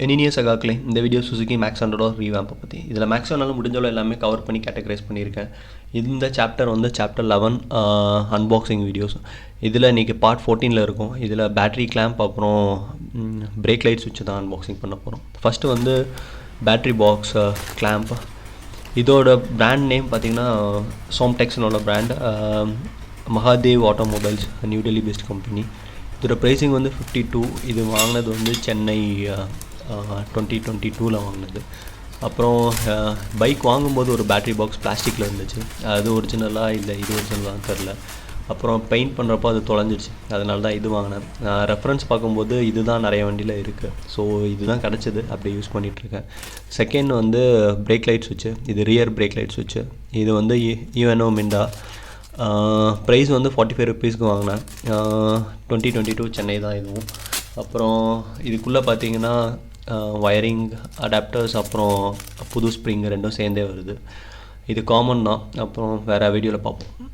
இனிய சகாக்களே, இந்த video Suzuki maths 100 ரீவாம்பை பற்றி. இதில் மேக்ஸ் 100 முடிஞ்சளவு எல்லாமே கவர் பண்ணி கேட்டகரைஸ் பண்ணியிருக்கேன். இந்த சாப்டர் வந்து சாப்டர் 11 அன்பாக்சிங் வீடியோஸ். இதில் இன்றைக்கி பார்ட் 14 இருக்கும். இதில் பேட்ரி கிளாம்ப் அப்புறம் பிரேக் லைட் சுவிட்ச் தான் அன்பாக்சிங் பண்ண போகிறோம். ஃபஸ்ட்டு வந்து பேட்ரி பாக்ஸ் கிளாம்ப். இதோட பிராண்ட் நேம் பார்த்திங்கன்னா சோம்டெக்ஸ்னோட brand. Mahadev automobiles, new Delhi based company. இதோட ப்ரைஸிங் வந்து 52. இது வாங்கினது வந்து சென்னை 2022 வாங்கினது. அப்புறம் பைக் வாங்கும்போது ஒரு பேட்ரி பாக்ஸ் பிளாஸ்டிக்கில் இருந்துச்சு. அது ஒரிஜினலாக இல்லை இது ஒரிஜினலாக தெரில. அப்புறம் பெயிண்ட் பண்ணுறப்போ அது தொலைஞ்சிடுச்சு. அதனால தான் இது வாங்கினேன். ரெஃபரன்ஸ் பார்க்கும்போது இதுதான் நிறைய வண்டியில் இருக்குது. ஸோ இதுதான் கிடச்சிது, அப்படி யூஸ் பண்ணிகிட்ருக்கேன். செகண்ட் வந்து பிரேக் லைட் சுவிட்சு. இது ரியர் பிரேக் லைட் சுவிட்சு. இது வந்து யூஎன்ஓ மிண்டா. ப்ரைஸ் வந்து 45 ருபீஸ்க்கு வாங்கினேன். 2022 சென்னை தான் இதுவும். அப்புறம் இதுக்குள்ளே பார்த்தீங்கன்னா வயரிங், அடாப்டர்ஸ், அப்புறம் புது ஸ்ப்ரிங் ரெண்டும் சேர்ந்தே வருது. இது காமன் தான். அப்புறம் வேறு வீடியோவில் பார்ப்போம்.